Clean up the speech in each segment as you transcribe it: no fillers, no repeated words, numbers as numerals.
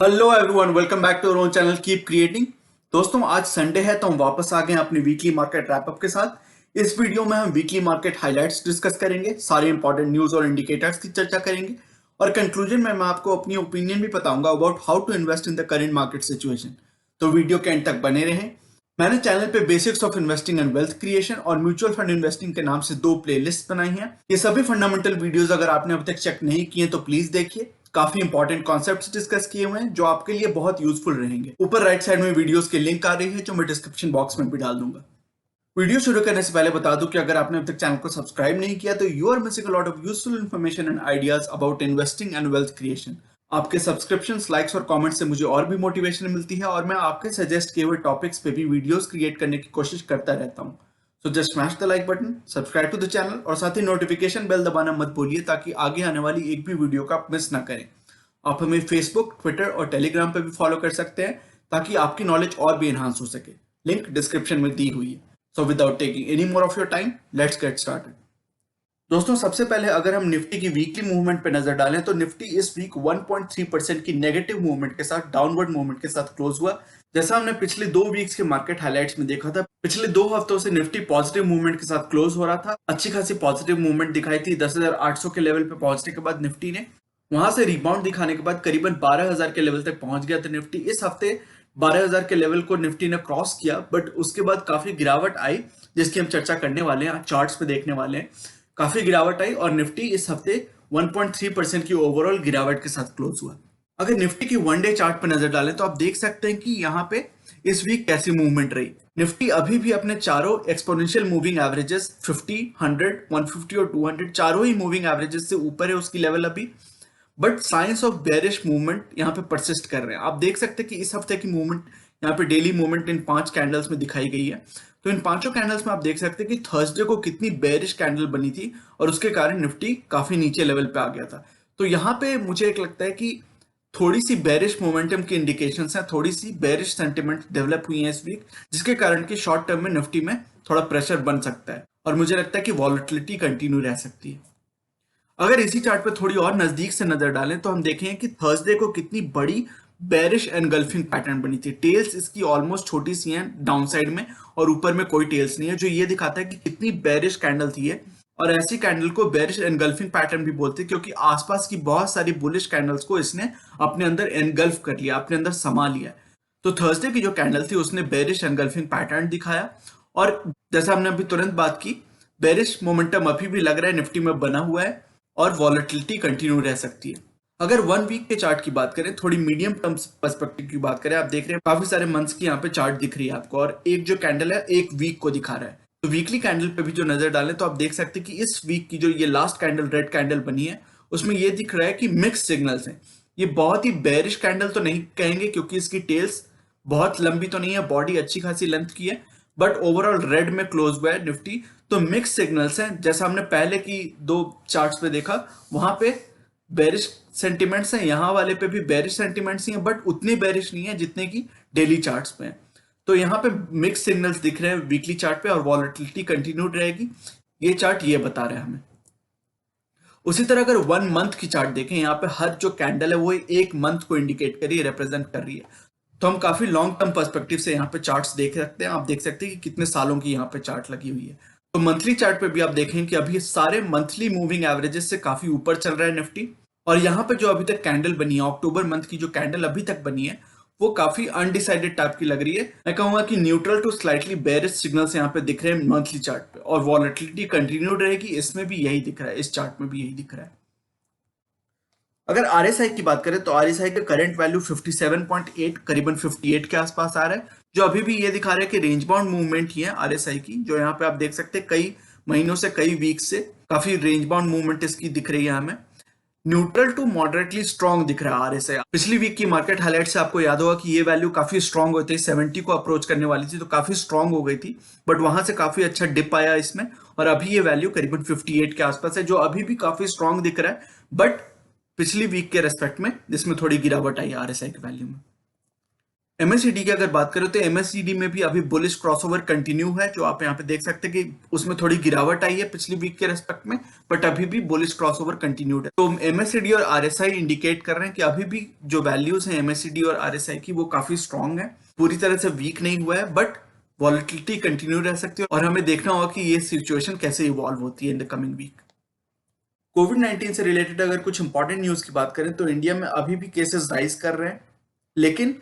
Hello everyone, welcome back to our own channel keep creating. दोस्तों, आज Sunday है तो हम वापस आ गए हैं अपनी वीकली मार्केट रैपअप के साथ। इस वीडियो में हम वीकली मार्केट हाइलाइट्स डिस्कस करेंगे, सारे इंपॉर्टेंट न्यूज और इंडिकेटर्स की चर्चा करेंगे और कंक्लूजन में मैं आपको अपनी ओपिनियन भी बताऊंगा about how to invest in the current market situation. तो वीडियो के एंड तक बने रहें। मैंने चैनल पे basics of investing and wealth creation और म्यूचुअल फंड इन्वेस्टिंग के नाम से दो प्लेलिस्ट बनाई हैं। ये सभी फंडामेंटल वीडियोस अगर आपने अभी तक चेक नहीं किए तो प्लीज देखिए। काफी इंपॉर्टेंट कॉन्सेप्ट्स डिस्कस किए हुए हैं जो आपके लिए बहुत यूजफुल रहेंगे। ऊपर राइट साइड में वीडियोस की लिंक आ रही है जो मैं डिस्क्रिप्शन बॉक्स में भी डाल दूंगा। वीडियो शुरू करने से पहले बता दूं कि अगर आपने अब तक चैनल को सब्सक्राइब नहीं किया तो you are missing a lot of useful information and ideas about investing and wealth creation. आपके सब्सक्रिप्शन, लाइक्स और कमेंट्स से मुझे और भी मोटिवेशन मिलती है और मैं आपके सजेस्ट किए हुए टॉपिक्स पे भी वीडियोस क्रिएट करने की कोशिश करता रहता हूँ। So just smash the like button, subscribe to the channel और साथ ही नोटिफिकेशन बेल दबाना मत भूलिए ताकि आगे आने वाली एक भी वीडियो का आप मिस ना करें। आप हमें फेसबुक, ट्विटर और टेलीग्राम पे भी फॉलो कर सकते हैं ताकि आपकी नॉलेज और भी एनहांस हो सके। लिंक डिस्क्रिप्शन में दी हुई है। So without taking any more of your time, let's get started. दोस्तों, सबसे पहले अगर हम निफ्टी की वीकली मूवमेंट पे नजर डालें तो निफ्टी इस वीक 1.3% की नेगेटिव मूवमेंट के साथ, डाउनवर्ड मूवमेंट के साथ क्लोज हुआ। जैसा हमने पिछले 2 वीक्स के मार्केट हाइलाइट्स में देखा था, पिछले 2 हफ्तों से निफ्टी पॉजिटिव मूवमेंट के साथ क्लोज हो रहा था। अच्छी खासी पॉजिटिव मूवमेंट दिखाई थी। 10,800 के लेवल पे पहुंचने के बाद निफ्टी ने वहां से रिबाउंड दिखाने के बाद करीबन 12,000 के लेवल तक पहुंच गया था निफ्टी। इस हफ्ते 12,000 के लेवल को निफ्टी ने क्रॉस किया, बट उसके बाद काफी गिरावट आई जिसकी हम चर्चा करने वाले हैं, चार्ट्स पे देखने वाले हैं। काफी गिरावट आई और निफ्टी इस हफ्ते 1.3% की ओवरऑल गिरावट के साथ क्लोज हुआ। अगर निफ्टी की वन डे चार्ट पर नजर डालें तो आप देख सकते हैं कि यहाँ पे इस वीक कैसी मूवमेंट रही। निफ्टी अभी भी अपने चारों एक्सपोनेंशियल मूविंग एवरेजेस 50, 100, 150 और 200 चारों ही मूविंग एवरेजेस से ऊपर है उसकी लेवल अभी। But science of bearish movement यहाँ पे परसिस्ट कर रहे हैं। आप देख सकते हैं कि इस हफ्ते की मूवमेंट, यहाँ पे डेली मूवमेंट इन 5 कैंडल्स में दिखाई गई है। तो इन पांचों कैंडल्स में आप देख सकते हैं कि थर्सडे को कितनी बेरिश कैंडल बनी थी और उसके कारण निफ्टी काफी नीचे लेवल पे आ गया था। तो यहाँ पे मुझे एक लगता है कि थोड़ी सी बेरिश मोमेंटम की इंडिकेशन है, थोड़ी सी बेरिश सेंटिमेंट डेवलप हुई है इस वीक, जिसके कारण कि शॉर्ट टर्म में निफ्टी में थोड़ा प्रेशर बन सकता है और मुझे लगता है कि वॉलेटिलिटी कंटिन्यू रह सकती है। अगर इसी चार्ट पे थोड़ी और नजदीक से नजर डालें तो हम देखें कि थर्सडे को कितनी बड़ी बेरिश एनगल्फिंग पैटर्न बनी थी। टेल्स इसकी ऑलमोस्ट छोटी सी हैं डाउन साइड में और ऊपर में कोई टेल्स नहीं है, जो ये दिखाता है कि कितनी बेरिश कैंडल थी ये। और ऐसी कैंडल को बेरिश एनगल्फिंग पैटर्न भी बोलते हैं क्योंकि आसपास की बहुत सारी बुलिश कैंडल्स को इसने अपने अंदर एनगल्फ कर लिया, अपने अंदर समा लिया। तो थर्सडे की जो कैंडल थी उसने बेरिश एनगल्फिंग पैटर्न दिखाया और जैसा हमने अभी तुरंत बात की, बेरिश मोमेंटम अभी भी लग रहा है निफ्टी में बना हुआ है और वॉलेटिलिटी कंटिन्यू रह सकती है। अगर 1 वीक के चार्ट की बात करें, थोड़ी मीडियम टर्म पर्सपेक्टिव की बात करें, आप देख रहे हैं काफी सारे मंथ्स की यहाँ पे चार्ट दिख रही है आपको और एक जो कैंडल है एक वीक को दिखा रहा है। तो वीकली कैंडल पे भी जो नजर डालें तो आप देख सकते हैं कि इस वीक की जो ये लास्ट कैंडल रेड कैंडल बनी है उसमें ये दिख रहा है कि मिक्स सिग्नल्स हैं। ये बहुत ही बेरिश कैंडल तो नहीं कहेंगे क्योंकि इसकी टेल्स बहुत लंबी तो नहीं है, बॉडी अच्छी खासी लेंथ की है, बट ओवरऑल रेड में क्लोज हुआ है निफ्टी। तो मिक्स सिग्नल्स हैं, जैसा हमने पहले की 2 चार्ट्स पे देखा, वहां पे बेरिश सेंटिमेंट्स हैं, यहाँ वाले पे भी बेरिश सेंटिमेंट्स ही हैं, बट उतने बेरिश नहीं है जितने की डेली चार्ट्स पे हैं। तो यहाँ पे मिक्स सिग्नल्स दिख रहे हैं वीकली चार्ट पे और वॉलेटिलिटी कंटिन्यूड रहेगी, ये चार्ट ये बता रहा है हमें। उसी तरह अगर 1 मंथ की चार्ट देखें, यहाँ पे हर जो कैंडल है वो एक मंथ को इंडिकेट कर रही है, रिप्रेजेंट कर रही है। तो हम काफी लॉन्ग टर्म पर्सपेक्टिव से यहाँ पे चार्ट्स देख सकते हैं। आप देख सकते हैं कि कितने सालों की यहाँ पे चार्ट लगी हुई है। तो मंथली चार्ट पे भी आप देखें कि अभी सारे मंथली मूविंग एवरेजेस से काफी ऊपर चल रहा है निफ्टी। और यहाँ पे जो अभी तक कैंडल बनी है, अक्टूबर मंथ की जो कैंडल अभी तक बनी है, वो काफी अनडिसाइडेड टाइप की लग रही है। मैं कहूंगा कि neutral to slightly bearish signals यहाँ पे दिख रहे हैं मंथली चार्ट पे और वॉलेटिलिटी कंटिन्यूड रहेगी। इसमें भी यही दिख रहा है, इस चार्ट में भी यही दिख रहा है। अगर आरएसआई की बात करें तो आरएसआई का करंट वैल्यू 57.8, करीबन 58 के आसपास आ रहा है, जो अभी भी ये दिखा रहा है कि रेंज बाउंड मूवमेंट ही है आरएसआई की। जो यहाँ पे आप देख सकते हैं कई महीनों से, कई वीक से काफी रेंज बाउंड मूवमेंट इसकी दिख रही है हमें। न्यूट्रल टू मॉडरेटली स्ट्रॉन्ग दिख रहा है आरएसआई। पिछली वीक की मार्केट हाईलाइट से आपको याद होगा कि ये वैल्यू काफी स्ट्रॉन्ग होती है, 70 को अप्रोच करने वाली थी तो काफी स्ट्रॉन्ग हो गई थी, बट वहां से काफी अच्छा डिप आया इसमें और अभी ये वैल्यू करीबन 58 के आसपास है, जो अभी भी काफी स्ट्रॉन्ग दिख रहा है, बट पिछली वीक के रेस्पेक्ट में जिसमें थोड़ी गिरावट आई आरएसआई के वैल्यू में। एमएससीडी की अगर बात करें तो एमएससीडी में भी अभी बुलिश क्रॉसओवर कंटिन्यू है, जो आप यहाँ पे देख सकते हैं कि उसमें थोड़ी गिरावट आई है पिछली वीक के रेस्पेक्ट में, बट अभी भी बुलिश क्रॉसओवर कंटिन्यूड है। तो एमएससीडी और आरएसआई इंडिकेट कर रहे हैं कि अभी भी जो वैल्यूज हैं एमएससीडी और आरएसआई की वो काफी स्ट्रांग है, पूरी तरह से वीक नहीं हुआ है, बट वॉलिटिलिटी कंटिन्यू रह सकती है और हमें देखना होगा कि ये सिचुएशन कैसे इवॉल्व होती है in the coming week. COVID 19 से रिलेटेड अगर कुछ इंपॉर्टेंट न्यूज की बात करें तो इंडिया में अभी भी केसेस राइज कर रहे हैं, लेकिन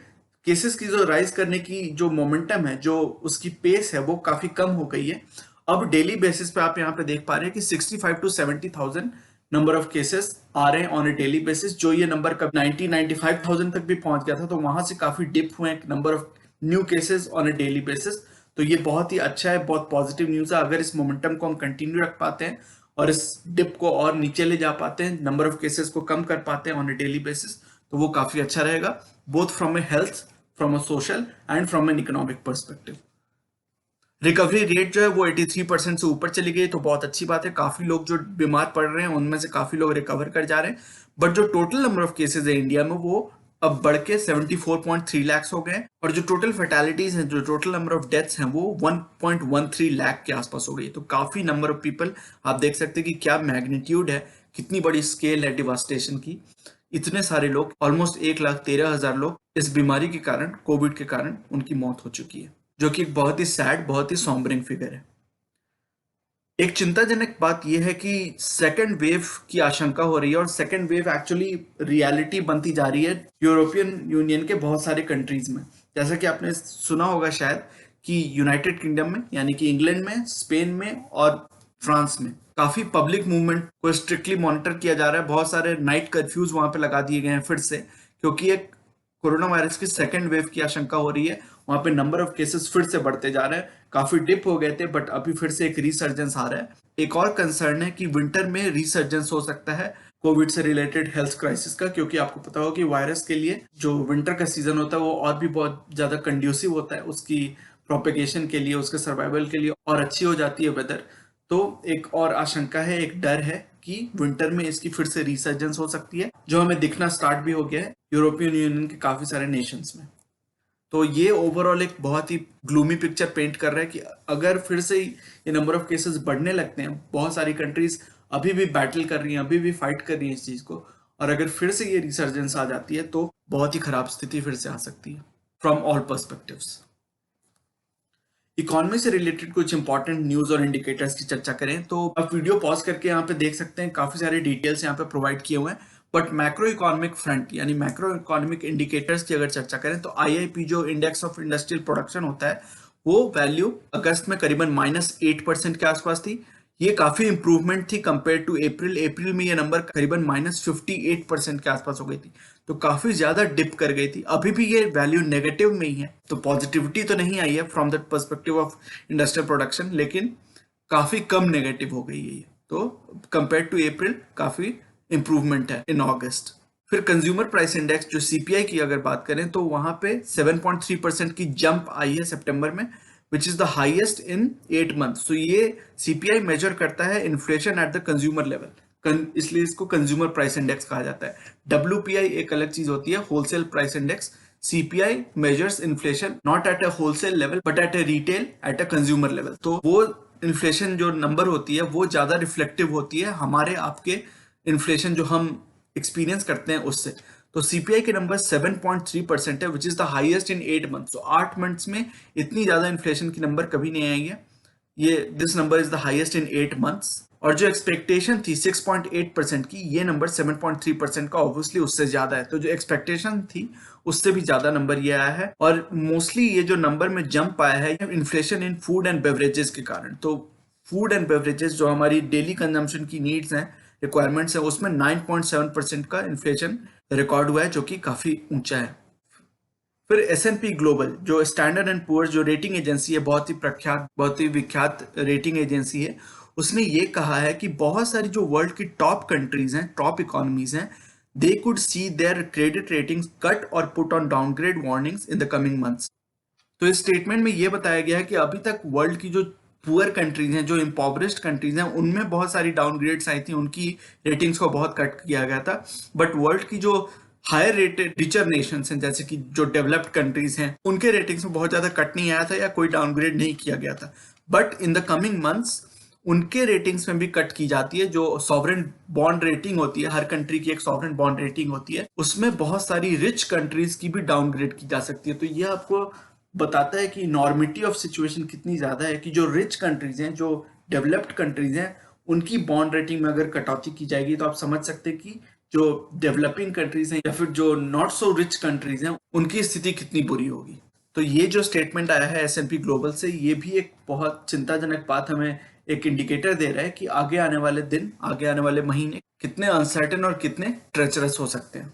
केसेस की जो राइज करने की जो मोमेंटम है, जो उसकी पेस है, वो काफी कम हो गई है। अब डेली बेसिस पे आप यहाँ पे देख पा रहे हैं कि 65 to 70,000 नंबर ऑफ केसेस आ रहे हैं ऑन ए डेली बेसिस, जो ये नंबर कब 95,000 तक भी पहुंच गया था, तो वहां से काफी डिप हुए हैं number of new cases on A daily basis. तो ये बहुत ही अच्छा है, बहुत पॉजिटिव न्यूज है। अगर इस मोमेंटम को हम कंटिन्यू रख पाते हैं और इस डिप को और नीचे ले जा पाते हैं, नंबर ऑफ केसेस को कम कर पाते हैं ऑन ए डेली बेसिस, तो वो काफी अच्छा रहेगा, both from A health, from a social and from an economic perspective. Recovery rate जो है वो 83% से ऊपर चली गई, तो बहुत अच्छी बात है। काफी लोग जो बीमार पड़ रहे हैं उनमें से काफी लोग रिकवर कर जा रहे हैं, बट जो टोटल नंबर ऑफ केसेस है इंडिया में वो अब बढ़ के 74.3 लाख हो गए, और जो टोटल फैटेलिटीज हैं, जो टोटल नंबर ऑफ डेथ्स हैं, वो 1.13 लाख के आसपास हो गई। तो काफी नंबर ऑफ पीपल, आप देख सकते हैं कि क्या मैग्नीट्यूड है, कितनी बड़ी स्केल है डिवास्टेशन की। इतने सारे लोग, ऑलमोस्ट 1,13,000 लोग इस बीमारी के कारण, कोविड के कारण उनकी मौत हो चुकी है, जो कि एक बहुत ही सैड, बहुत ही सॉम्बरिंग फिगर है। एक चिंताजनक बात यह है कि सेकेंड वेव की आशंका हो रही है, और सेकेंड वेव एक्चुअली रियलिटी बनती जा रही है यूरोपियन यूनियन के बहुत सारे कंट्रीज में। जैसा कि आपने सुना होगा शायद कि यूनाइटेड किंगडम में, यानी कि इंग्लैंड में, स्पेन में और फ्रांस में काफी पब्लिक मूवमेंट को स्ट्रिक्टली मॉनिटर किया जा रहा है। बहुत सारे नाइट कर्फ्यूज वहां पे लगा दिए गए हैं फिर से, क्योंकि एक कोरोना वायरस की सेकेंड वेव की आशंका हो रही है। वहां पे नंबर ऑफ केसेस फिर से बढ़ते जा रहे हैं, काफी डिप हो गए थे, बट अभी फिर से एक रिसर्जेंस आ रहा है। एक और कंसर्न है कि विंटर में रिसर्जेंस हो सकता है कोविड से रिलेटेड हेल्थ क्राइसिस का, क्योंकि आपको पता हो कि वायरस के लिए जो विंटर का सीजन होता है वो और भी बहुत ज्यादा कंड्यूसिव होता है उसकी प्रोपेगेशन के लिए, उसके सर्वाइवल के लिए, और अच्छी हो जाती है वेदर। तो एक और आशंका है, एक डर है कि विंटर में इसकी फिर से रिसर्जेंस हो सकती है, जो हमें दिखना स्टार्ट भी हो गया है यूरोपियन यूनियन के काफी सारे नेशंस में। तो ये ओवरऑल एक बहुत ही ग्लूमी पिक्चर पेंट कर रहा है कि अगर फिर से ये नंबर ऑफ केसेस बढ़ने लगते हैं, बहुत सारी कंट्रीज अभी भी बैटल कर रही हैं, अभी भी फाइट कर रही हैं इस चीज को, और अगर फिर से ये रिसर्जेंस आ जाती है तो बहुत ही खराब स्थिति फिर से आ सकती है फ्रॉम ऑल पर्सपेक्टिव्स। इकोनॉमी से रिलेटेड कुछ इंपॉर्टेंट न्यूज और इंडिकेटर्स की चर्चा करें तो आप वीडियो पॉज करके यहाँ पे देख सकते हैं, काफी सारे डिटेल्स यहाँ पे प्रोवाइड किए हुए हैं। बट मैक्रो इकोनॉमिक फ्रंट, यानी मैक्रो इकोनॉमिक इंडिकेटर्स की अगर चर्चा करें तो आईआईपी, जो इंडेक्स ऑफ इंडस्ट्रियल प्रोडक्शन होता है, वो वैल्यू अगस्त में करीबन -8% के आसपास थी। ये काफी इंप्रूवमेंट थी कंपेयर टू अप्रैल में ये नंबर करीबन -58% के आसपास हो गई थी, तो काफी ज्यादा डिप कर गई थी। अभी भी ये वैल्यू नेगेटिव में ही है, तो पॉजिटिविटी तो नहीं आई है from that perspective of industrial production, लेकिन काफी कम नेगेटिव हो गई है ये। तो कंपेयर टू अप्रैल काफी इंप्रूवमेंट है इन अगस्त। फिर कंज्यूमर प्राइस इंडेक्स, जो सीपीआई की अगर बात करें तो वहां पे 7.3% की जंप आई है सितंबर में, which is the highest in 8 month. So ये सीपीआई मेजर करता है inflation at the consumer level, इसलिए इसको कंज्यूमर प्राइस इंडेक्स कहा जाता है। डब्ल्यूपीआई एक अलग चीज होती है, wholesale price index. CPI measures inflation not at a wholesale level but at a retail, at a consumer level. तो वो इन्फ्लेशन जो नंबर होती है वो ज्यादा रिफ्लेक्टिव होती है हमारे आपके इन्फ्लेशन जो हम एक्सपीरियंस करते हैं उससे। तो सीपीआई के नंबर 7.3% है, विच is the highest in 8 months. तो 8 मंथ्स में इतनी ज्यादा इन्फ्लेशन की नंबर कभी नहीं आई है। ये this number is the highest in 8 months. और जो एक्सपेक्टेशन थी 6.8% की, ये नंबर 7.3% का ऑब्वियसली उससे ज्यादा है। तो जो एक्सपेक्टेशन थी उससे भी ज्यादा नंबर ये आया है, और मोस्टली ये जो नंबर में जंप आया है inflation in food and beverages के कारण। तो फूड एंड बेवरेजेस जो हमारी डेली कंजम्पशन की नीड्स हैं, रिक्वायरमेंट्स है, उसमें 9.7% का इन्फ्लेशन रिकॉर्ड हुआ है, जो कि काफी ऊंचा है। फिर S&P ग्लोबल, जो स्टैंडर्ड एंड पुअर्स, जो रेटिंग एजेंसी है, बहुत ही प्रख्यात, बहुत ही विख्यात रेटिंग एजेंसी है, उसने ये कहा है कि बहुत सारी जो वर्ल्ड की टॉप कंट्रीज हैं, टॉप इकोनॉमीज हैं, they could see their credit ratings cut और put on downgrade warnings in the coming months. तो इस स्टेटमेंट में ये बताया गया है कि अभी तक वर्ल्ड की जो पुअर कंट्रीज हैं, जो इम्पोवरिश्ड कंट्रीज हैं, उनमें बहुत सारी डाउनग्रेड्स आई थी, उनकी रेटिंग्स को बहुत कट किया गया था। बट वर्ल्ड की जो हायर रेटेड रिचर नेशंस हैं, जैसे कि जो डेवलप्ड कंट्रीज हैं, उनके रेटिंग्स में बहुत ज्यादा कट नहीं आया था या कोई डाउनग्रेड नहीं किया गया था। But in the coming months उनके रेटिंग्स में भी कट की जाती है। जो सॉवरेन बॉन्ड रेटिंग होती है, हर कंट्री की एक सॉवरेन बॉन्ड रेटिंग होती है, उसमें बहुत सारी रिच कंट्रीज की भी डाउनग्रेड की जा सकती है। तो ये आपको बताता है कि नॉर्मिटी ऑफ सिचुएशन कितनी ज्यादा है, कि जो रिच कंट्रीज हैं, जो डेवलप्ड कंट्रीज हैं, उनकी बॉन्ड रेटिंग में अगर कटौती की जाएगी तो आप समझ सकते हैं कि जो डेवलपिंग कंट्रीज हैं या फिर जो नॉट सो रिच कंट्रीज हैं, उनकी स्थिति कितनी बुरी होगी। तो ये जो स्टेटमेंट आया है S&P ग्लोबल से, ये भी एक बहुत चिंताजनक बात हमें एक इंडिकेटर दे रहा है कि आगे आने वाले दिन, आगे आने वाले महीने कितने अनसर्टेन और कितने ट्रेचरस हो सकते हैं।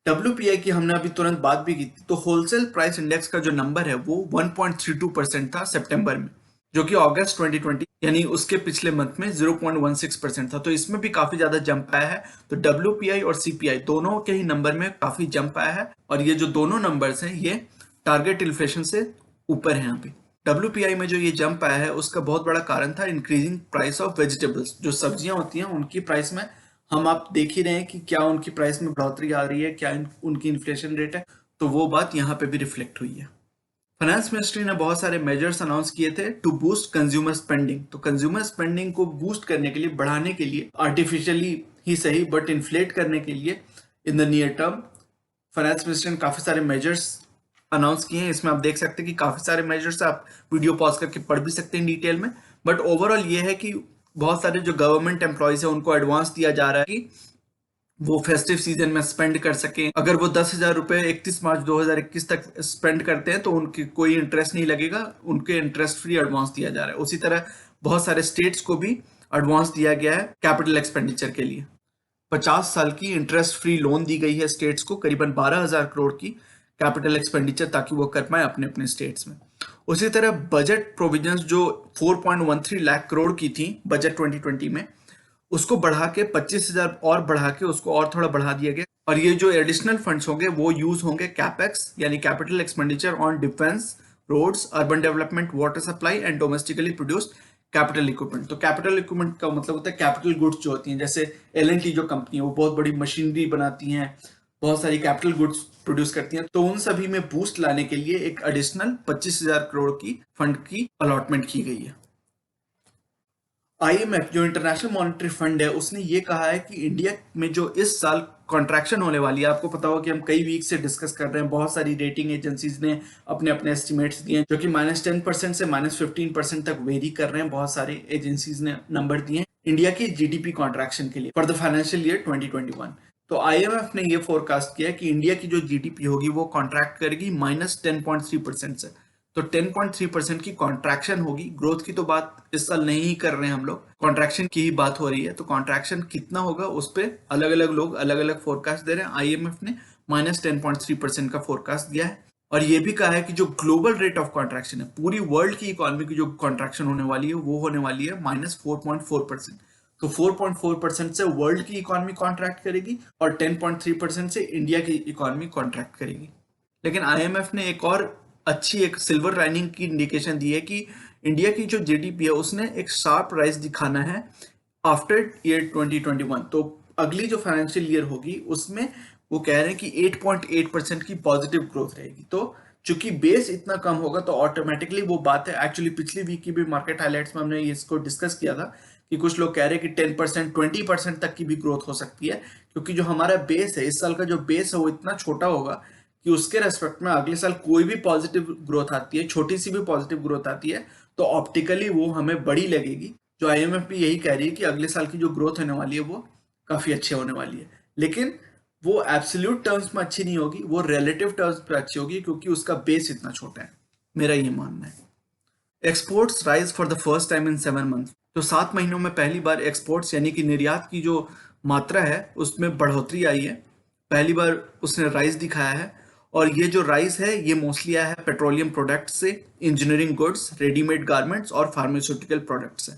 WPI की हमने अभी तुरंत बात भी की थी। तो होलसेल प्राइस इंडेक्स का जो नंबर है वो 1.32% था सितंबर में, जो कि अगस्त 2020 यानी उसके पिछले मंथ में 0.16% था। तो इसमें भी काफी ज्यादा जंप आया है। तो WPI और CPI दोनों के ही नंबर में काफी जंप आया है, और ये जो दोनों नंबर्स हैं ये टारगेट इन्फ्लेशन से ऊपर हैं अभी। WPI में जो ये जंप आया है उसका बहुत बड़ा कारण था इंक्रीजिंग प्राइस ऑफ वेजिटेबल्स। जो सब्जियां होती हैं उनकी प्राइस में हम आप देख ही रहे हैं कि क्या उनकी प्राइस में बढ़ोतरी आ रही है, क्या उनकी इन्फ्लेशन रेट है। तो वो बात यहाँ पे भी रिफ्लेक्ट हुई है। फाइनेंस मिनिस्ट्री ने बहुत सारे मेजर्स अनाउंस किए थे टू बूस्ट कंज्यूमर स्पेंडिंग। तो कंज्यूमर स्पेंडिंग को बूस्ट करने के लिए, बढ़ाने के लिए, आर्टिफिशियली ही सही बट इन्फ्लेट करने के लिए in the near term finance minister ने काफी सारे मेजर्स अनाउंस किए हैं। इसमें आप देख सकते हैं कि काफी सारे मेजर्स, आप वीडियो पॉज करके पढ़ भी सकते हैं डिटेल में। बट ओवरऑल ये है कि बहुत सारे जो गवर्नमेंट एम्प्लॉयज है उनको एडवांस दिया जा रहा है कि वो फेस्टिव सीजन में स्पेंड कर सकें। अगर वो 10,000 रुपए 31 मार्च 2021 तक स्पेंड करते हैं तो उनकी कोई इंटरेस्ट नहीं लगेगा, उनके इंटरेस्ट फ्री एडवांस दिया जा रहा है। उसी तरह बहुत सारे स्टेट्स को भी एडवांस दिया गया है कैपिटल एक्सपेंडिचर के लिए। 50 साल की इंटरेस्ट फ्री लोन दी गई है स्टेट्स को, करीबन 12,000 करोड़ की कैपिटल एक्सपेंडिचर, ताकि वो कर पाए अपने अपने स्टेट्स में। उसी तरह बजट प्रोविजंस जो 4.13 लाख करोड़ की थी बजट 2020 में, उसको बढ़ा के 25,000 और बढ़ा के उसको और थोड़ा बढ़ा दिया गया। और ये जो एडिशनल फंड्स होंगे वो यूज होंगे कैपेक्स यानी capital expenditure on defence, roads, urban development, water supply and domestically produced capital equipment. तो कैपिटल इक्विपमेंट का मतलब होता है कैपिटल गुड्स जो होती हैं, जैसे L&T जो कंपनी है वो बहुत बड़ी मशीनरी बनाती हैं, बहुत सारी कैपिटल गुड्स प्रोड्यूस करती हैं। तो उन सभी में बूस्ट लाने के लिए एक एडिशनल 25,000 करोड़ की फंड की अलॉटमेंट की गई है। IMF जो इंटरनेशनल मॉनेटरी फंड है, उसने ये कहा है कि इंडिया में जो इस साल कॉन्ट्रैक्शन होने वाली है, आपको पता होगा कि हम कई वीक से डिस्कस कर रहे हैं, बहुत सारी रेटिंग एजेंसीज ने अपने अपने एस्टिमेट्स दिए हैं जो कि -10% से -15% तक वेरी कर रहे हैं। बहुत सारी एजेंसीज ने नंबर दिए हैं इंडिया की GDP कॉन्ट्रैक्शन के लिए फॉर द फाइनेंशियल ईयर 2021। तो IMF ने ये फोरकास्ट किया कि इंडिया की जो GDP होगी वो कॉन्ट्रैक्ट करेगी -10.3% से। तो 10.3% की कॉन्ट्रैक्शन होगी। ग्रोथ की तो बात इस साल नहीं ही कर रहे हैं हम लोग, कॉन्ट्रैक्शन की ही बात हो रही है। तो कॉन्ट्रैक्शन कितना होगा उस पर अलग अलग लोग अलग अलग फोरकास्ट दे रहे हैं। IMF ने -10.3% का फोरकास्ट दिया है, और ये भी कहा है कि जो ग्लोबल रेट ऑफ कॉन्ट्रैक्शन है, पूरी वर्ल्ड की इकोनॉमी की जो कॉन्ट्रैक्शन होने वाली है वो होने वाली है -4.4%। तो 4.4% से वर्ल्ड की इकोनॉमी कॉन्ट्रैक्ट करेगी और 10.3% से इंडिया की इकोनॉमी कॉन्ट्रैक्ट करेगी। लेकिन IMF ने एक और अच्छी, एक सिल्वर लाइनिंग की इंडिकेशन दी है कि इंडिया की जो GDP है उसने एक शार्प राइज दिखाना है आफ्टर ईयर 2021। तो अगली जो फाइनेंशियल ईयर होगी उसमें वो कह रहे हैं कि 8.8% की पॉजिटिव ग्रोथ रहेगी। तो चूंकि बेस इतना कम होगा तो ऑटोमेटिकली वो बात है, एक्चुअली पिछली वीक की भी मार्केट हाइलाइट्स में हमने इसको डिस्कस किया था कि कुछ लोग कह रहे हैं कि 10% 20% तक की भी ग्रोथ हो सकती है, क्योंकि जो हमारा बेस है, इस साल का जो बेस है वो इतना छोटा होगा कि उसके रेस्पेक्ट में अगले साल कोई भी पॉजिटिव ग्रोथ आती है, छोटी सी भी पॉजिटिव ग्रोथ आती है, तो ऑप्टिकली वो हमें बड़ी लगेगी। जो IMF भी यही कह रही है कि अगले साल की जो ग्रोथ होने वाली है वो काफी अच्छी होने वाली है, लेकिन वो एब्सोल्यूट टर्म्स में अच्छी नहीं होगी, वो रिलेटिव टर्म्स पे अच्छी होगी, क्योंकि उसका बेस इतना छोटा है। मेरा ये मानना है। Exports rise for the first time in 7 month. तो 7 महीनों में पहली बार एक्सपोर्ट्स यानी कि निर्यात की जो मात्रा है उसमें बढ़ोतरी आई है, पहली बार उसने राइज दिखाया है। और ये जो राइज है ये मोस्टली आया है पेट्रोलियम प्रोडक्ट्स से, इंजीनियरिंग गुड्स, रेडीमेड गारमेंट्स और फार्मास्यूटिकल प्रोडक्ट्स से।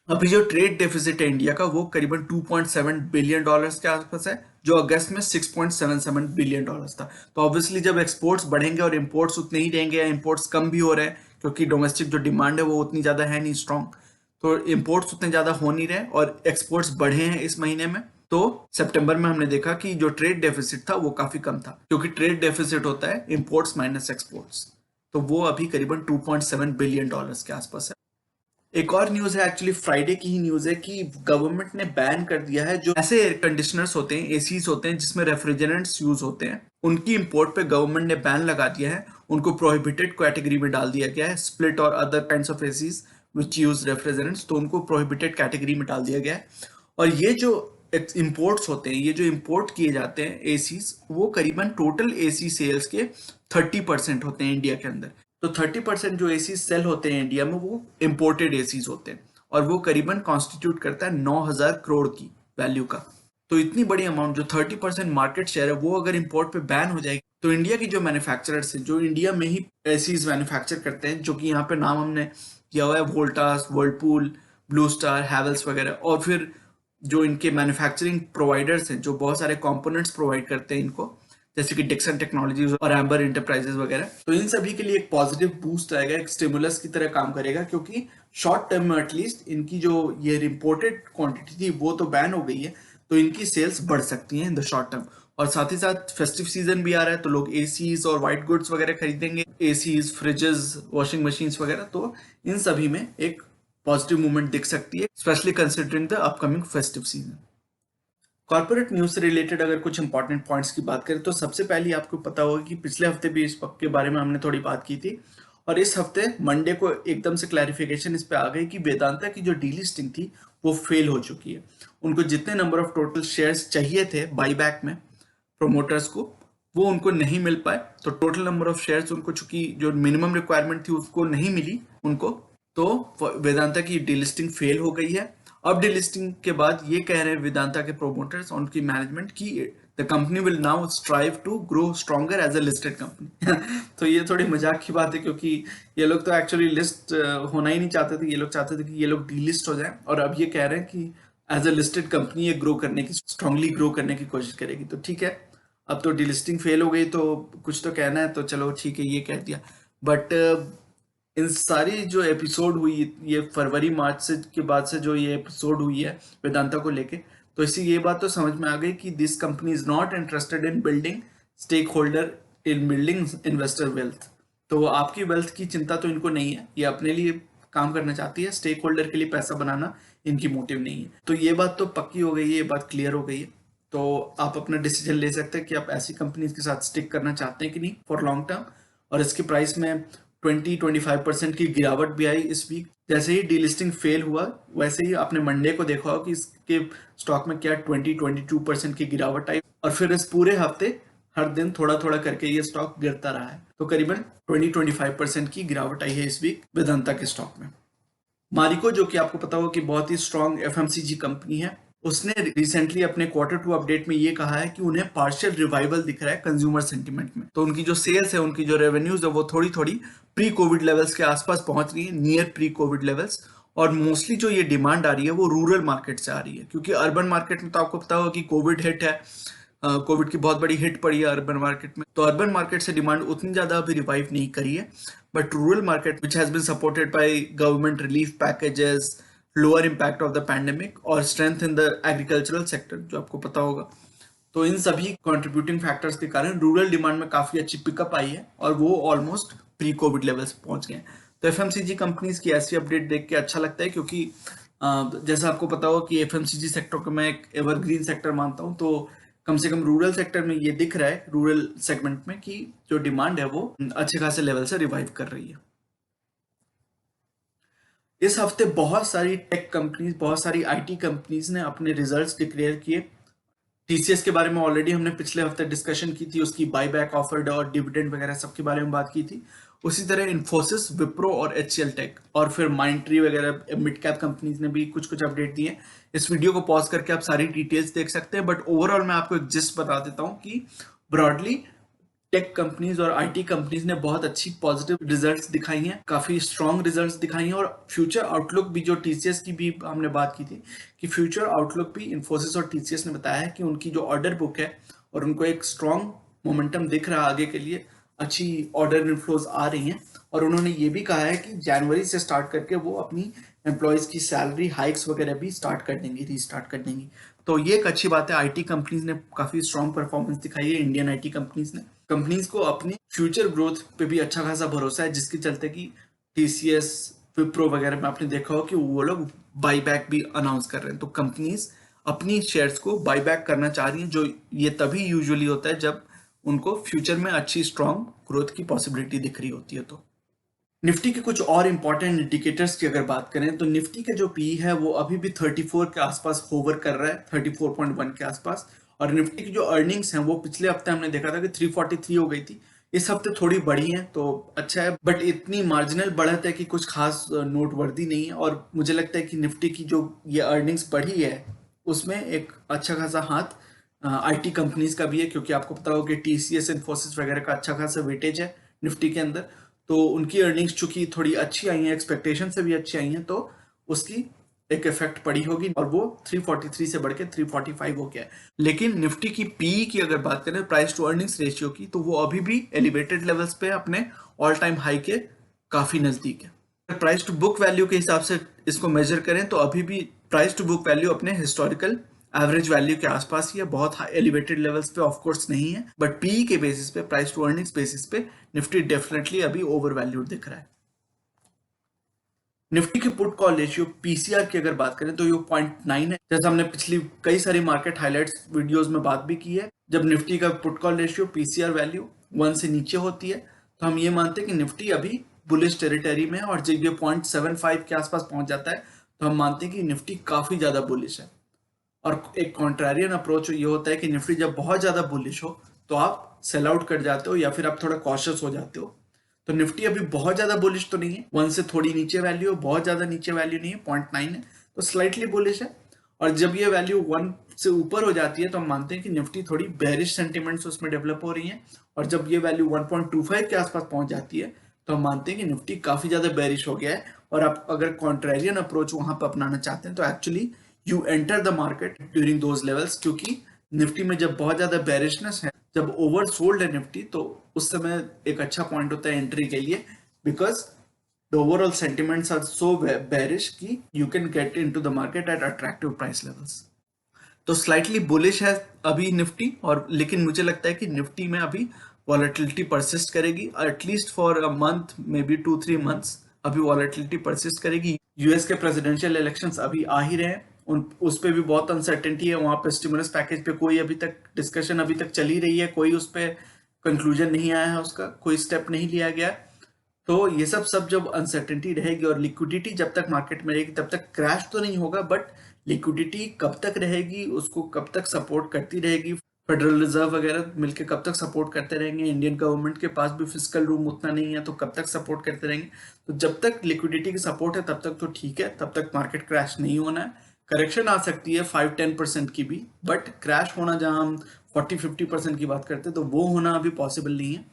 अभी जो ट्रेड डेफिसिट है इंडिया का वो करीबन $2.7 बिलियन के आसपास है, जो अगस्त में $6.77 बिलियन था। तो ऑब्वियसली जब एक्सपोर्ट्स बढ़ेंगे और इंपोर्ट्स उतने ही रहेंगे या इंपोर्ट्स कम भी हो रहे हैं, क्योंकि डोमेस्टिक जो डिमांड है वो उतनी ज्यादा है नहीं स्ट्रॉन्ग, तो इंपोर्ट्स उतने ज्यादा हो नहीं रहे और एक्सपोर्ट्स बढ़े हैं इस महीने में, तो सितंबर में हमने देखा कि जो ट्रेड डेफिसिट था वो काफी कम था, क्योंकि ट्रेड डेफिसिट होता है इंपोर्ट्स माइनस एक्सपोर्ट्स, तो वो अभी करीबन 2.7 बिलियन डॉलर्स के आसपास है। एक और न्यूज है, एक्चुअली फ्राइडे की ही न्यूज है, कि गवर्नमेंट ने बैन कर दिया है जो ऐसे एयर कंडीशनर्स होते हैं, एसीज होते हैं जिसमें रेफ्रिजरेंट्स यूज होते हैं, उनकी इंपोर्ट पे गवर्नमेंट ने बैन लगा दिया है। उनको प्रोहिबिटेड कैटेगरी में डाल दिया गया है। स्प्लिट और other kinds of ACs which use refrigerants, तो उनको प्रोहिबिटेड कैटेगरी में डाल दिया गया है। और ये जो इंपोर्ट्स होते हैं, ये जो इंपोर्ट किए जाते हैं एसीज, वो करीबन टोटल एसी सेल्स के 30% होते हैं इंडिया के अंदर। तो 30% जो एसी सेल होते हैं इंडिया में वो इम्पोर्टेड एसीज होते हैं, और वो करीबन कॉन्स्टिट्यूट करता है 9,000 करोड़ की वैल्यू का। तो इतनी बड़ी अमाउंट, जो 30% मार्केट शेयर है, वो अगर इंपोर्ट पे बैन हो जाएगी तो इंडिया की जो मैन्युफैक्चरर्स हैं, जो इंडिया में ही एसीज मैन्युफैक्चर करते हैं, जो कि यहाँ पे नाम हमने किया हुआ है, Voltas, Whirlpool, blue star, Havells वगैरह, और फिर जो इनके मैन्युफैक्चरिंग प्रोवाइडर्स हैं जो बहुत सारे कंपोनेंट्स प्रोवाइड करते हैं इनको, जैसे कि डिक्सन टेक्नोलॉजीज और एम्बर इंटरप्राइजेस वगैरह, तो इन सभी के लिए एक पॉजिटिव बूस्ट आएगा, एक स्टिमुलस की तरह काम करेगा, क्योंकि शॉर्ट टर्म में एटलीस्ट इनकी जो ये रिपोर्टेड क्वांटिटी थी वो तो बैन हो गई है, तो इनकी सेल्स बढ़ सकती हैं इन द शॉर्ट टर्म। और साथ ही साथ फेस्टिव सीजन भी आ रहा है, तो लोग एसीज और व्हाइट गुड्स वगैरह खरीदेंगे, एसीज, फ्रिजेस, वॉशिंग मशीन्स वगैरह, तो इन सभी में एक पॉजिटिव मूवमेंट दिख सकती है, specially considering the upcoming festive season. Corporate news से रिलेटेड अगर कुछ इंपॉर्टेंट पॉइंट्स की बात करें, तो सबसे पहले आपको पता होगा कि पिछले हफ्ते भी इस के बारे में हमने थोड़ी बात की थी, और इस हफ्ते मंडे को एकदम से क्लैरिफिकेशन इस पे आ गई कि वेदांता की जो डीलिस्टिंग थी वो फेल हो चुकी है। उनको जितने नंबर ऑफ टोटल शेयर्स चाहिए थे बाईबैक में प्रोमोटर्स को, वो उनको नहीं मिल पाए। तो टोटल नंबर ऑफ शेयर्स उनको, चूंकि जो मिनिमम रिक्वायरमेंट थी उसको नहीं मिली उनको, तो वेदांता की डीलिस्टिंग फेल हो गई है। अब डीलिस्टिंग के बाद ये कह रहे हैं वेदांता के प्रोमोटर्स और उनकी मैनेजमेंट की the company will now strive to grow stronger as a listed company. तो ये थोड़ी मजाक की बात है, क्योंकि ये लोग तो एक्चुअली लिस्ट होना ही नहीं चाहते थे। ये लोग चाहते थे कि ये लोग डीलिस्ट हो जाए, और अब ये कह रहे हैं कि एज अ लिस्टेड कंपनी ये ग्रो करने की, स्ट्रांगली ग्रो करने की कोशिश करेगी। तो ठीक है, अब तो डीलिस्टिंग फेल हो गई तो कुछ तो कहना है, तो चलो ठीक है, ये कह दिया। बट इन सारी जो एपिसोड हुई, ये फरवरी मार्च से के बाद से जो ये एपिसोड हुई है वेदांता को लेके, तो इससे ये बात तो समझ में आ गई कि this company is not interested in building stakeholder, in building investor wealth. तो आपकी वेल्थ की चिंता तो इनको नहीं है, ये अपने लिए काम करना चाहती है, स्टेक होल्डर के लिए पैसा बनाना इनकी मोटिव नहीं है। तो ये बात तो पक्की हो गई है, ये बात क्लियर हो गई है। तो आप अपना डिसीजन ले सकते हैं कि आप ऐसी कंपनीज के साथ स्टिक करना चाहते हैं कि नहीं फॉर लॉन्ग टर्म। और इसके प्राइस में 20-25% की गिरावट भी आई इस वीक। जैसे ही डीलिस्टिंग फेल हुआ, वैसे ही आपने मंडे को देखा हो कि इसके स्टॉक में क्या 20-22% की गिरावट आई, और फिर इस पूरे हफ्ते हर दिन थोड़ा थोड़ा करके ये स्टॉक गिरता रहा है। तो करीबन 20-25% की गिरावट आई है इस वीक वेदांता के स्टॉक में। मारिको, जो कि आपको पता हो कि बहुत ही स्ट्रॉन्ग एफएमसीजी कंपनी है, उसने रिसेंटली अपने Q2 अपडेट में ये कहा है कि उन्हें पार्शियल रिवाइवल दिख रहा है कंज्यूमर सेंटिमेंट में। तो उनकी जो सेल्स है, उनकी जो रेवेन्यूज है, वो थोड़ी थोड़ी प्री कोविड लेवल्स के आसपास पहुंच रही है, नियर प्री कोविड लेवल्स। और मोस्टली जो ये डिमांड आ रही है वो रूरल मार्केट से आ रही है, क्योंकि अर्बन मार्केट में तो आपको पता होगा कि कोविड हिट है, कोविड की बहुत बड़ी हिट पड़ी है अर्बन मार्केट में, तो अर्बन मार्केट से डिमांड उतनी ज्यादा अभी रिवाइव नहीं करी है। But rural market which has been supported by government relief packages, lower impact of the pandemic, और strength in the agricultural sector, जो आपको पता होगा, तो इन सभी कंट्रीब्यूटिंग फैक्टर्स के कारण रूरल डिमांड में काफी अच्छी पिकअप आई है, और वो ऑलमोस्ट प्री कोविड लेवल्स पहुंच गए हैं। तो एफएमसीजी कंपनीज की ऐसी अपडेट देख के अच्छा लगता है, क्योंकि जैसा आपको पता हो कि एफएमसीजी सेक्टर को मैं एक एवरग्रीन सेक्टर मानता हूं, तो कम से कम रूरल सेक्टर में ये दिख रहा है, रूरल सेगमेंट में, कि जो डिमांड है वो अच्छे खासे लेवल से रिवाइव कर रही है। इस हफ्ते बहुत सारी टेक कंपनीज, बहुत सारी आईटी कंपनीज ने अपने रिजल्ट्स डिक्लेयर किए। टीसीएस के बारे में ऑलरेडी हमने पिछले हफ्ते डिस्कशन की थी, उसकी बाईबैक ऑफर और डिविडेंड वगैरह सबके बारे में बात की थी। उसी तरह इन्फोसिस, विप्रो और एचसीएल टेक, और फिर माइंडट्री वगैरह मिड कैप कंपनीज ने भी कुछ कुछ अपडेट दिए। इस वीडियो को पॉज करके आप सारी डिटेल्स देख सकते हैं, बट ओवरऑल मैं आपको एक जिस्ट बता देता हूं कि ब्रॉडली टेक कंपनीज और आईटी कंपनीज ने बहुत अच्छी पॉजिटिव रिजल्ट्स दिखाई हैं, काफी स्ट्रॉन्ग रिजल्ट्स दिखाई हैं। और फ्यूचर आउटलुक भी, जो टीसीएस की भी हमने बात की थी, कि फ्यूचर आउटलुक भी इन्फोसिस और टीसीएस ने बताया है कि उनकी जो ऑर्डर बुक है और उनको एक स्ट्रॉन्ग मोमेंटम दिख रहा है आगे के लिए, अच्छी ऑर्डर इनफ्लोज आ रही हैं। और उन्होंने ये भी कहा है कि जनवरी से स्टार्ट करके वो अपनी एम्प्लॉयज की सैलरी हाइक्स वगैरह भी स्टार्ट कर देंगी, रीस्टार्ट कर देंगी। तो ये एक अच्छी बात है। आईटी कंपनीज ने काफी स्ट्रॉन्ग परफॉर्मेंस दिखाई है, इंडियन आईटी कंपनीज ने। कंपनीज को अपनी फ्यूचर ग्रोथ पे भी अच्छा खासा भरोसा है, जिसके चलते कि टीसीएस, विप्रो वगैरह में आपने देखा हो कि वो लोग बाई बैक भी अनाउंस कर रहे हैं। तो कंपनीज अपनी शेयर्स को बाई बैक करना चाह रही हैं, जो ये तभी यूजुअली होता है जब उनको फ्यूचर में अच्छी स्ट्रॉन्ग ग्रोथ की पॉसिबिलिटी दिख रही होती है। तो निफ्टी के कुछ और इंपॉर्टेंट इंडिकेटर्स की अगर बात करें तो निफ्टी का जो पी है वो अभी भी 34 के आसपास होवर कर रहा है, 34.1 के आसपास। और निफ्टी की जो अर्निंग्स हैं वो पिछले हफ्ते हमने देखा था कि 343 हो गई थी, इस हफ्ते थोड़ी बढ़ी है तो अच्छा है, बट इतनी मार्जिनल बढ़त है कि कुछ खास नोटवर्दी नहीं है। और मुझे लगता है कि निफ्टी की जो ये अर्निंग्स बढ़ी है उसमें एक अच्छा खासा हाथ आईटी कंपनीज का भी है, क्योंकि आपको पता होगा कि टीसीएस, इन्फोसिस वगैरह का अच्छा खासा वेटेज है निफ्टी के अंदर। तो उनकी अर्निंग्स चूंकि थोड़ी अच्छी आई हैं, एक्सपेक्टेशन से भी अच्छी आई हैं, तो उसकी एक इफेक्ट पड़ी होगी और वो 343 से बढ़ के 345 हो गया है। लेकिन निफ्टी की पी की अगर बात करें, प्राइस टू अर्निंग्स रेशियो की, तो वो अभी भी एलिवेटेड लेवल्स पे अपने ऑल टाइम हाई के काफी नजदीक है। प्राइस टू बुक वैल्यू के हिसाब से इसको मेजर करें तो अभी भी प्राइस टू बुक वैल्यू अपने हिस्टोरिकल एवरेज वैल्यू के आसपास ही है, बहुत एलिवेटेड लेवल्स पे ऑफ कोर्स नहीं है, बट पी के बेसिस पे, प्राइस टू अर्निंग्स बेसिस पे निफ्टी डेफिनेटली अभी ओवर वैल्यूड दिख रहा है। निफ्टी की पुट कॉल रेशियो पीसीआर की अगर बात करें तो ये 0.9 है, जैसे हमने पिछली कई सारी मार्केट हाइलाइट्स वीडियोस में बात भी की है। जब निफ्टी का put call ratio PCR value 1 से नीचे होती है तो हम ये मानते हैं कि निफ्टी अभी बुलिश टेरिटरी में है, और जब ये 0.75 के आसपास पहुंच जाता है तो हम मानते हैं कि निफ्टी काफी ज्यादा बुलिश है। और एक कॉन्ट्रारियन अप्रोच ये होता है कि निफ्टी जब बहुत ज्यादा बुलिश हो तो आप सेल आउट कर जाते हो या फिर आप थोड़ा कॉशियस हो जाते हो। तो निफ्टी अभी बहुत ज्यादा बुलिश तो नहीं है, 1 से थोड़ी नीचे वैल्यू है, बहुत ज्यादा नीचे वैल्यू नहीं है, 0.9 है, तो स्लाइटली बुलिश है। और जब ये वैल्यू 1 से ऊपर हो जाती है तो हम मानते हैं कि निफ्टी थोड़ी बेरिश सेंटिमेंट्स उसमें डेवलप हो रही है। और जब ये वैल्यू 1.25 के आसपास पहुंच जाती है तो हम मानते हैं कि निफ्टी काफी ज्यादा बेरिश हो गया है। और आप अगर कॉन्ट्रेरियन अप्रोच वहां पर अपनाना चाहते हैं तो actually you enter the market during those levels, क्योंकि निफ्टी में जब बहुत ज्यादा बेरिशनेस है, जब ओवर सोल्ड है निफ्टी, तो उस समय एक अच्छा पॉइंट होता है एंट्री के लिए, because the overall sentiments are so bearish कि you can get into the market at attractive price levels. तो स्लाइटली बुलिश है अभी निफ्टी, और लेकिन मुझे लगता है कि निफ्टी में अभी वॉलेटिलिटी परसिस्ट करेगी at least for a month, may be 2-3 months अभी वॉलेटिलिटी परसिस्ट करेगी। यूएस के प्रेसिडेंशियल इलेक्शंस अभी आ ही रहे हैं, उस पे भी बहुत अनसर्टेनिटी है। वहां पे स्टिमुलस पैकेज पे कोई अभी तक डिस्कशन अभी तक चली रही है, कोई उस पे कंक्लूजन नहीं आया है, उसका कोई स्टेप नहीं लिया गया। तो ये सब जब अनसर्टेनिटी रहेगी और लिक्विडिटी जब तक मार्केट में रहेगी तब तक क्रैश तो नहीं होगा, बट लिक्विडिटी कब तक रहेगी, उसको कब तक सपोर्ट करती रहेगी, फेडरल रिजर्व वगैरह मिलकर कब तक सपोर्ट करते रहेंगे, इंडियन गवर्नमेंट के पास भी फिस्कल रूम उतना नहीं है तो कब तक सपोर्ट करते रहेंगे। तो जब तक लिक्विडिटी की सपोर्ट है तब तक तो ठीक है, तब तक मार्केट क्रैश नहीं होना है। करेक्शन आ सकती है 5-10% की भी, बट क्रैश होना जहां हम 40-50% की बात करते हैं तो वो होना अभी पॉसिबल नहीं है।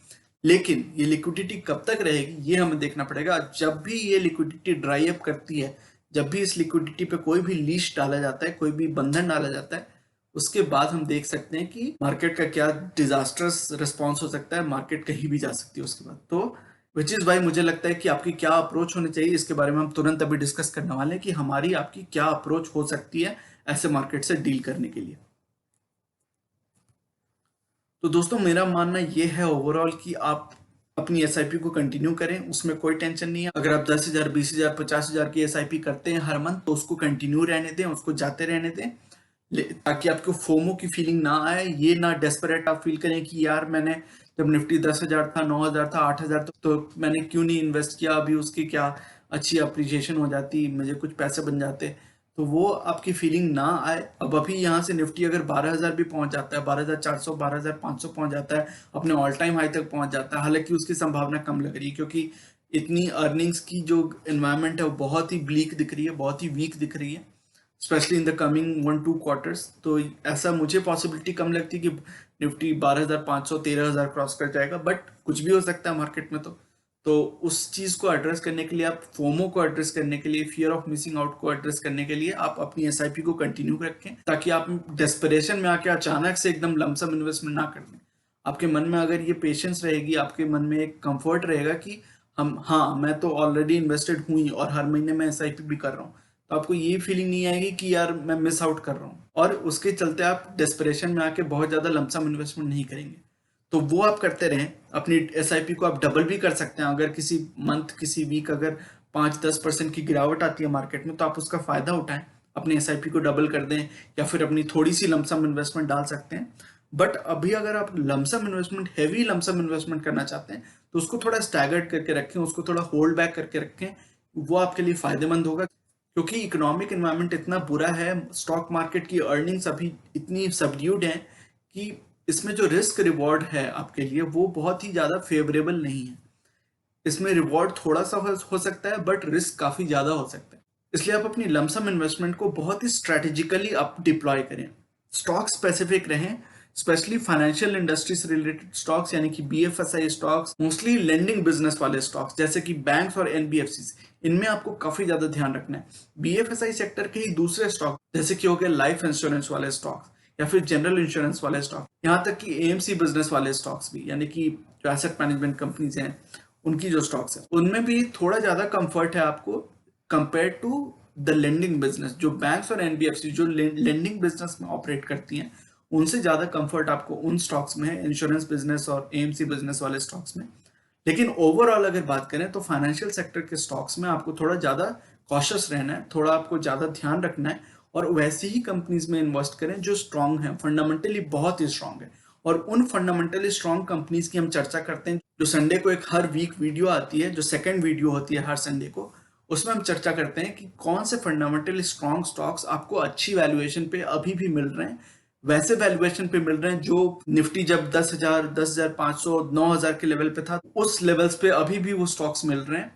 लेकिन ये लिक्विडिटी कब तक रहेगी ये हमें देखना पड़ेगा। जब भी ये लिक्विडिटी ड्राई अप करती है, जब भी इस लिक्विडिटी पे कोई भी लीश डाला जाता है, कोई भी बंधन डाला जाता है, उसके बाद हम देख सकते हैं कि मार्केट का क्या डिजास्टर्स रिस्पॉन्स हो सकता है, मार्केट कहीं भी जा सकती है उसके बाद। तो विच इज वाई मुझे लगता है कि आपकी क्या अप्रोच होनी चाहिए, इसके बारे में हम तुरंत अभी डिस्कस करने वाले हैं कि हमारी आपकी क्या अप्रोच हो सकती है ऐसे मार्केट से डील करने के लिए। तो दोस्तों मेरा मानना ये है ओवरऑल कि आप अपनी एसआईपी को कंटिन्यू करें, उसमें कोई टेंशन नहीं है। अगर आप 10,000, 20,000, 50,000 की एसआईपी करते हैं हर मंथ तो उसको कंटिन्यू रहने दें, उसको जाते रहने दें, ताकि आपको फोमो की फीलिंग ना आए, ये ना डेस्परेट आप फील करें कि यार मैंने जब निफ्टी 10,000 था, 9,000 था, 8,000 तो मैंने क्यों नहीं इन्वेस्ट किया, अभी उसकी क्या अच्छी अप्रिसिएशन हो जाती, मुझे कुछ पैसे बन जाते। तो वो आपकी फीलिंग ना आए। अब अभी यहाँ से निफ्टी अगर 12,000 भी पहुंच जाता है, 12,400, 12,500 पहुंच जाता है, अपने ऑल टाइम हाई तक पहुंच जाता है, हालांकि उसकी संभावना कम लग रही है क्योंकि इतनी अर्निंग्स की जो एनवायरमेंट है वो बहुत ही ब्लीक दिख रही है, बहुत ही वीक दिख रही है, specially in the coming 1-2 quarters. तो ऐसा मुझे पॉसिबिलिटी कम लगती है कि निफ्टी 12,500, 13,000 क्रॉस कर जाएगा, बट कुछ भी हो सकता है मार्केट में। तो उस चीज को एड्रेस करने के लिए, आप फोमो को एड्रेस करने के लिए, फियर ऑफ मिसिंग आउट को एड्रेस करने के लिए आप अपनी एसआईपी को कंटिन्यू रखें, ताकि आप डेस्परेशन में आके अचानक से एकदम लमसम इन्वेस्टमेंट ना कर दें। आपके मन में अगर ये पेशेंस रहेगी, आपके मन में एक कंफर्ट रहेगा कि हम, हाँ मैं तो ऑलरेडी इन्वेस्टेड हुई और हर महीने मैं एसआईपी भी कर रहा हूँ, तो आपको ये फीलिंग नहीं आएगी कि यार मैं मिस आउट कर रहा हूँ, और उसके चलते आप डेस्परेशन में आके बहुत ज़्यादा लमसम इन्वेस्टमेंट नहीं करेंगे। तो वो आप करते रहें। अपनी एसआईपी को आप डबल भी कर सकते हैं। अगर किसी मंथ, किसी वीक अगर 5-10% की गिरावट आती है मार्केट में, तो आप उसका फायदा उठाएं, अपनी एसआईपी को डबल कर दें, या फिर अपनी थोड़ी सी लमसम इन्वेस्टमेंट डाल सकते हैं। बट अभी अगर आप lump sum investment, heavy lump sum investment करना चाहते हैं, तो उसको थोड़ा स्टैगर्ड करके रखें, उसको थोड़ा होल्ड बैक करके रखें। वो आपके लिए फायदेमंद होगा, क्योंकि इकोनॉमिक एनवायरनमेंट इतना बुरा है, स्टॉक मार्केट की अर्निंग्स अभी इतनी सबड्यूड हैं कि इसमें जो रिस्क रिवॉर्ड है आपके लिए वो बहुत ही ज़्यादा फेवरेबल नहीं है। इसमें रिवॉर्ड थोड़ा सा हो सकता है, बट रिस्क काफ़ी ज़्यादा हो सकता है। इसलिए आप अपनी लमसम इन्वेस्टमेंट को बहुत ही स्ट्रेटेजिकली आप डिप्लॉय करें, स्टॉक स्पेसिफिक रहें, स्पेशली फाइनेंशियल इंडस्ट्री से रिलेटेड स्टॉक्स, यानी कि BFSI stocks, mostly lending business वाले स्टॉक्स जैसे कि बैंक्स और एनबीएफसी, इनमें आपको काफी ज्यादा ध्यान रखना है। बीएफएसआई सेक्टर के ही दूसरे स्टॉक जैसे कि हो गए लाइफ इंश्योरेंस वाले स्टॉक्स, या फिर जनरल इंश्योरेंस वाले स्टॉक, यहाँ तक कि एएमसी बिजनेस वाले स्टॉक्स भी, यानी कि जो एसेट मैनेजमेंट कंपनीज हैं उनकी जो स्टॉक्स है, उनमें भी थोड़ा ज्यादा कंफर्ट है आपको compare to the lending business. जो बैंक्स और एनबीएफसी जो लेंडिंग बिजनेस में ऑपरेट करती हैं, उनसे ज्यादा कंफर्ट आपको उन स्टॉक्स में है, इंश्योरेंस बिजनेस और एएमसी बिजनेस वाले स्टॉक्स में। लेकिन ओवरऑल अगर बात करें तो फाइनेंशियल सेक्टर के स्टॉक्स में आपको थोड़ा ज्यादा कॉशियस रहना है, थोड़ा आपको ज्यादा ध्यान रखना है, और वैसी ही कंपनीज में इन्वेस्ट करें जो स्ट्रांग है, फंडामेंटली बहुत ही स्ट्रांग है। और उन फंडामेंटली स्ट्रांग कंपनीज की हम चर्चा करते हैं जो संडे को एक हर वीक वीडियो आती है, जो सेकंड वीडियो होती है हर संडे को। उसमें हम चर्चा करते हैं कि कौन से फंडामेंटली स्ट्रांग स्टॉक्स आपको अच्छी वैल्यूएशन पे अभी भी मिल रहे हैं, वैसे वैल्यूएशन पे मिल रहे हैं जो निफ्टी जब 10,000, 10,500, 9,000 के लेवल पे था, उस लेवल्स पे अभी भी वो स्टॉक्स मिल रहे हैं,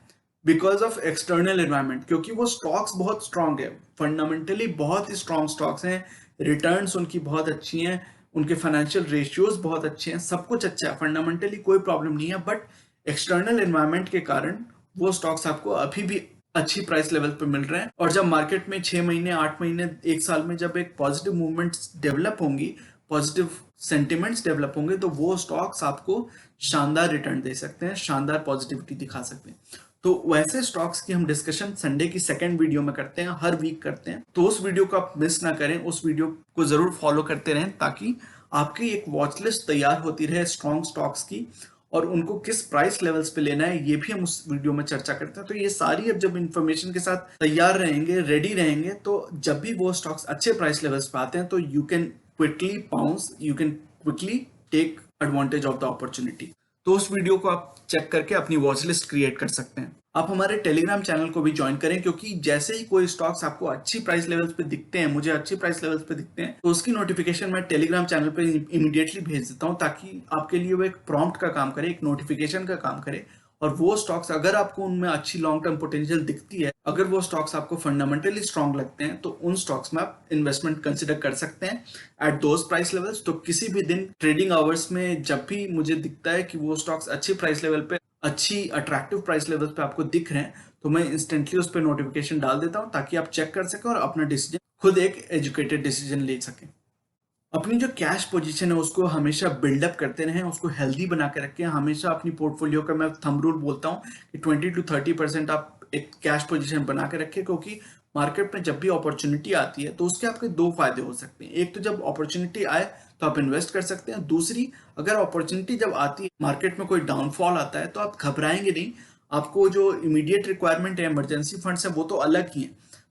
बिकॉज ऑफ एक्सटर्नल एनवायरनमेंट। क्योंकि वो स्टॉक्स बहुत स्ट्रांग है, फंडामेंटली बहुत ही स्ट्रांग स्टॉक्स हैं, रिटर्न्स उनकी बहुत अच्छी हैं, उनके फाइनेंशियल रेशियोज बहुत अच्छे हैं, सब कुछ अच्छा है, फंडामेंटली कोई प्रॉब्लम नहीं है। बट एक्सटर्नल एनवायरनमेंट के कारण वो स्टॉक्स आपको अभी भी अच्छी प्राइस लेवल पे मिल रहे हैं। और जब मार्केट में 6 महीने, 8 महीने, एक साल में जब एक पॉजिटिव मूवमेंट्स डेवलप होंगी, पॉजिटिव सेंटिमेंट्स डेवलप होंगे, तो वो स्टॉक्स आपको शानदार रिटर्न दे सकते हैं, शानदार पॉजिटिविटी दिखा सकते हैं। तो वैसे स्टॉक्स की हम डिस्कशन संडे की सेकंड वीडियो में करते हैं, हर वीक करते हैं। तो उस वीडियो को आप मिस ना करें, उस वीडियो को जरूर फॉलो करते रहें, ताकि आपकी एक वॉच लिस्ट तैयार होती रहे स्ट्रॉन्ग स्टॉक्स की, और उनको किस प्राइस लेवल्स पे लेना है ये भी हम उस वीडियो में चर्चा करते हैं। तो ये सारी अब जब इंफॉर्मेशन के साथ तैयार रहेंगे, रेडी रहेंगे, तो जब भी वो स्टॉक्स अच्छे प्राइस लेवल्स पे आते हैं, तो you can quickly pounce, you can quickly take advantage of the opportunity. तो उस वीडियो को आप चेक करके अपनी वॉच लिस्ट क्रिएट कर सकते हैं। आप हमारे टेलीग्राम चैनल को भी ज्वाइन करें, क्योंकि जैसे ही कोई स्टॉक्स आपको अच्छी प्राइस लेवल्स पे दिखते हैं, मुझे अच्छी प्राइस लेवल्स पे दिखते हैं, तो उसकी नोटिफिकेशन मैं टेलीग्राम चैनल पे इमीडिएटली भेज देता हूं, ताकि आपके लिए वो एक प्रॉम्प्ट का काम करे, एक नोटिफिकेशन का काम करे। और वो स्टॉक्स अगर आपको उनमें अच्छी लॉन्ग टर्म पोटेंशियल दिखती है, अगर वो स्टॉक्स आपको फंडामेंटली स्ट्रांग लगते हैं, तो उन स्टॉक्स में आप इन्वेस्टमेंट कंसिडर कर सकते हैं एट दोज प्राइस लेवल्स। तो किसी भी दिन ट्रेडिंग आवर्स में जब भी मुझे दिखता है कि वो स्टॉक्स अच्छी प्राइस लेवल पे, अच्छी अट्रैक्टिव प्राइस लेवल्स पे आपको दिख रहे हैं, तो मैं इंस्टेंटली उस पर नोटिफिकेशन डाल देता हूं, ताकि आप चेक कर सकें और अपना डिसीजन, खुद एक एजुकेटेड डिसीजन ले सकें। अपनी जो कैश पोजीशन है उसको हमेशा बिल्डअप करते रहें, उसको हेल्दी बना के रखें। हमेशा अपनी पोर्टफोलियो का मैं थंब रूल बोलता हूँ कि 20-30% आप एक कैश पोजीशन बना के रखें, क्योंकि मार्केट में जब भी अपॉर्चुनिटी आती है तो उसके आपके दो फायदे हो सकते हैं। एक तो जब अपॉर्चुनिटी आए तो आप इन्वेस्ट कर सकते हैं, दूसरी अगर अपॉर्चुनिटी जब आती है, मार्केट में कोई डाउनफॉल आता है, तो आप घबराएंगे नहीं। आपको जो इमीडिएट रिक्वायरमेंट है, इमरजेंसी फंड्स है, वो तो अलग ही है,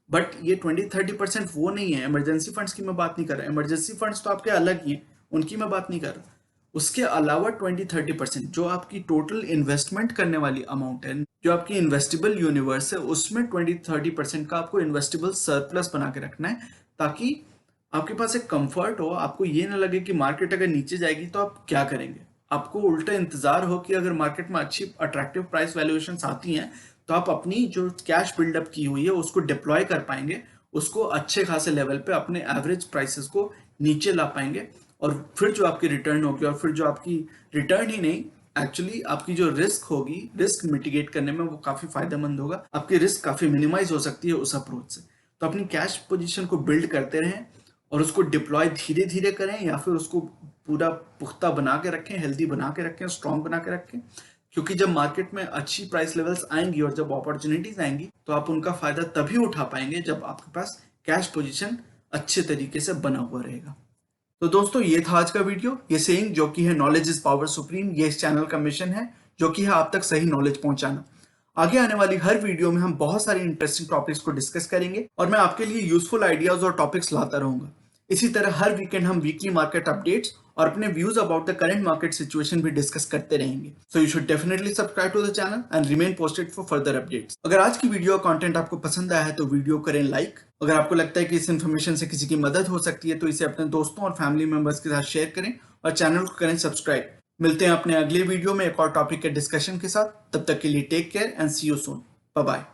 बट ये 20-30% वो नहीं है। इमरजेंसी फंड्स की मैं बात नहीं कर रहा, इमरजेंसी फंड्स तो आपके अलग ही हैं, उनकी मैं बात नहीं कर रहा। उसके अलावा 20-30% जो आपकी टोटल इन्वेस्टमेंट करने वाली अमाउंट है, जो आपकी इन्वेस्टेबल यूनिवर्स है, उसमें 20-30% का आपको इन्वेस्टेबल सरप्लस बना के रखना है, ताकि आपके पास एक कंफर्ट हो, आपको ये ना लगे कि मार्केट अगर नीचे जाएगी तो आप क्या करेंगे। आपको उल्टा इंतजार हो कि अगर मार्केट में अच्छी अट्रैक्टिव प्राइस वैल्यूएशन आती हैं, तो आप अपनी जो कैश बिल्डअप की हुई है उसको डिप्लॉय कर पाएंगे, उसको अच्छे खासे लेवल पे अपने एवरेज प्राइसेस को नीचे ला पाएंगे, और फिर जो आपकी रिटर्न होगी, और फिर जो आपकी रिटर्न ही नहीं, एक्चुअली आपकी जो रिस्क होगी, रिस्क मिटिगेट करने में वो काफी फायदेमंद होगा, आपकी रिस्क काफी मिनिमाइज हो सकती है उस अप्रोच से। तो अपनी कैश पोजीशन को बिल्ड करते रहें, और उसको डिप्लॉय धीरे धीरे करें, या फिर उसको पूरा पुख्ता बना के रखें, हेल्दी बना के रखें, स्ट्रॉन्ग बना के रखें, क्योंकि जब मार्केट में अच्छी प्राइस लेवल्स आएंगी और जब अपॉर्चुनिटीज आएंगी तो आप उनका फायदा तभी उठा पाएंगे जब आपके पास कैश पोजीशन अच्छे तरीके से बना हुआ रहेगा। तो दोस्तों ये था आज का वीडियो। ये सेइंग जो कि है नॉलेज इज पावर सुप्रीम, ये इस चैनल का मिशन है जो कि है आप तक सही नॉलेज पहुंचाना। आगे आने वाली हर वीडियो में हम बहुत सारे इंटरेस्टिंग टॉपिक्स को डिस्कस करेंगे और मैं आपके लिए यूजफुल आइडियाज और टॉपिक्स लाता रहूंगा। इसी तरह हर वीकेंड हम वीकली मार्केट अपडेट्स और अपने views about the current market situation भी डिस्कस करते रहेंगे। So you should definitely subscribe to the channel and remain posted for further updates. अगर आज की वीडियो कंटेंट आपको पसंद आया है तो वीडियो करें लाइक। अगर आपको लगता है कि इस इन्फॉर्मेशन से किसी की मदद हो सकती है तो इसे अपने दोस्तों और फैमिली मेंबर्स के साथ शेयर करें और चैनल को करें सब्सक्राइब। मिलते हैं अपने अगले वीडियो में एक और टॉपिक के डिस्कशन के साथ। तब तक के लिए take care and see you soon. Bye bye.